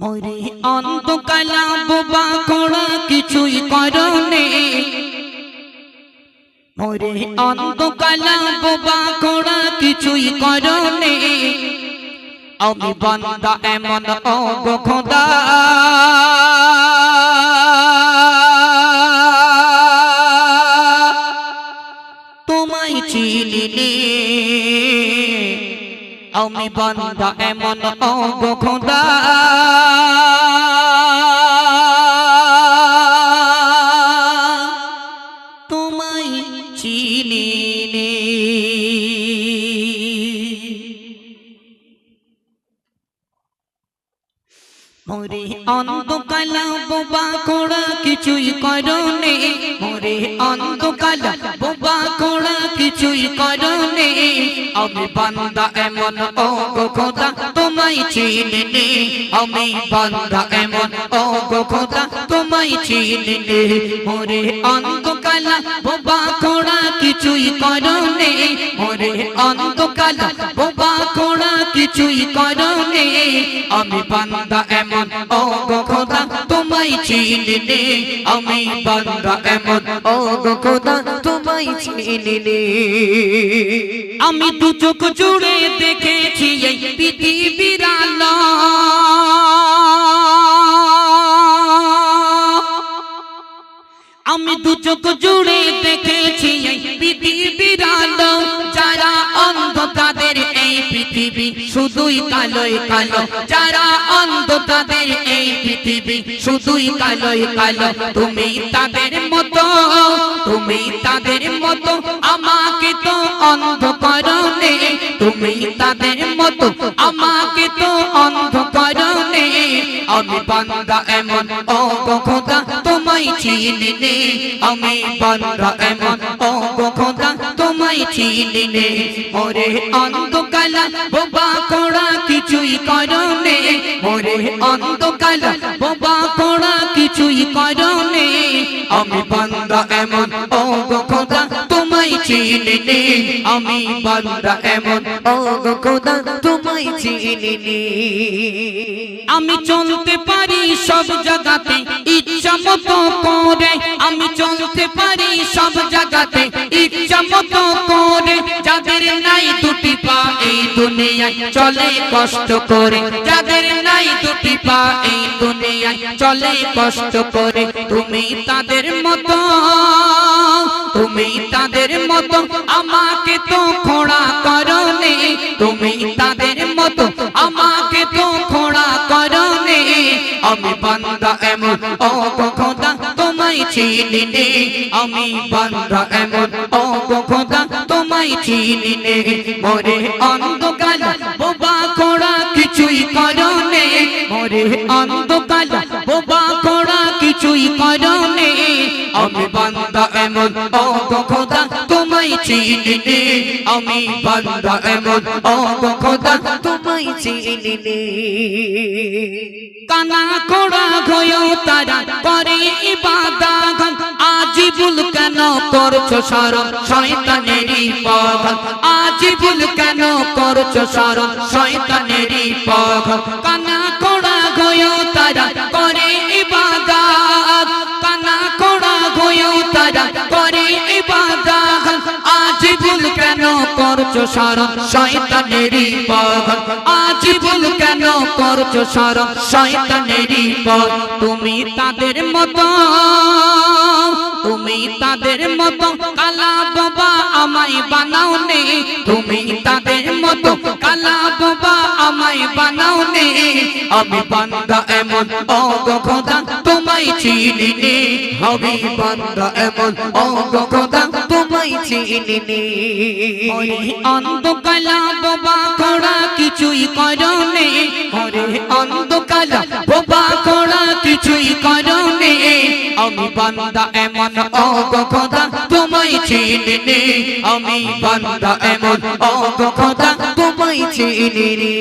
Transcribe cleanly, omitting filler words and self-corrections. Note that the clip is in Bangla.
মোরে অন্তকালা বোবা খোড়া কিছুই করনে, মোরে অন্তকালা বোবা খোড়া কিছুই করনে। আমি বান্দা এমন ও গো খোদা, তোমায় চিনিনি। আমি বান্দা এমন ও গো খোদা, তোমায় চিনিনি। মোরে অন্তকালা বোবা খোড়া কিছুই করনে, মোরে অন্তকালা বোবা খোড়া কিছুই করনে। আমি বান্দা এমন ও গো খোদা, তোমায় চিনিনি। আমি বান্দা এমন ও গো খোদা, তোমায় চিনিনি। মোরে অন্তকালা বোবা খোড়া কিছুই করনে, মোরে অন্তকালা বোবা খোড়া কিছুই করনে। আমি বান্দা এমন ও গো খোদা, তোমায় চিনিনি। আমি বান্দা এমন ও গো খোদা, তোমায় চিনিনি। আমি দু চোখ জুড়ে দেখেছি এই পৃথিবীর আলো, আমি দু চোখ জুড়ে দেখেছি এই পৃথিবীর আলো। যারা অন্ধ তাদের এই পৃথিবী শুধুই কালোই কালো, যারা অন্ধ তাদের এই পৃথিবী শুধুই কালোই কালো। তুমি তাদের মতো, তুমি তাদের মতো আমাকে তো অন্ধ করনে, তুমি তাদের মতো আমাকে তো অন্ধ করনে। আমি বান্দা এমন ও গো খোদা, তোমায় চিনিনি। আমি বান্দা এমন ও গো খোদা, তোমায় চিনিনি। মোরে অন্তকালা বোবা খোড়া কিছুই করনে, মোরে অন্তকালা বোবা খোড়া কিছুই করনে। আমি বান্দা এমন ও গো খোদা, তোমায় চিনিনি। আমি বান্দা এমন ও গো খোদা, তোমায় চিনিনি। আমি চলতে পারি সব জায়গাতে ইচ্ছা মতো করে, আমি চলতে পারি সব জায়গাতে ইচ্ছা মতো করে। যাদের নাই দুটি পা এই দুনিয়ায় চলে কষ্ট করে, যাদের নাই দুটি পা এই দুনিয়ায় চলে কষ্ট করে। তুমি তাদের মতো, তুমি তাদের মতো আমাকে তো খোড়া করনে, তুমি তাদের মতো আমাকে তো খোড়া করনে। আমি বান্দা এমন ও গো খোদা, তোমায় চিনিনি। আমি বান্দা এমন ও গো খোদা, তোমায় চিনিনি। মোরে অন্তকালা বোবা খোড়া কিছুই করনে, মোরে অন্তকালা বোবা খোড়া কিছুই করনে। আমি বান্দা এমন ও গো খোদা, তোমায় চিনিনি। আমি বান্দা এমন ও গো খোদা, তোমায় চিনিনি। কানা খোড়া হয়েও তারা করে ইবাদত, আজিবুল কেন করছো শরম শয়তানেরই পথ, আজিবুল কেন করছো শরম শয়তানেরই পথ। কানা খোড়া হয়েও তারা করে ইবাদত, কানা খোড়া হয়েও তারা করে ইবাদত, আজিবুল কেন করছো শরম শয়তানেরই পথ, আজিবুল কেন করছো শরম শয়তানেরই পথ। তুমি তাদের মতো, তুমি তাদের মতো কালা বাবা আমায় বানাও নে, তুমি তাদের মতো কালা বাবা আমায় বানাও নে। আমি বান্দা এমন ও গো খোদা, তোমায় চিনিনি। আমি বান্দা এমন ও গো খোদা, তোমায় চিনিনি। ওরে অন্তকালা বোবা খোড়া কিছুই করনে, ওরে অন্তকালা বোবা খোড়া কিছুই করনে। আমি বান্দা এমন ও গো খোদা, তোমায় চিনিনি। আমি বান্দা এমন ও গো খোদা, তোমায় চিনিনি।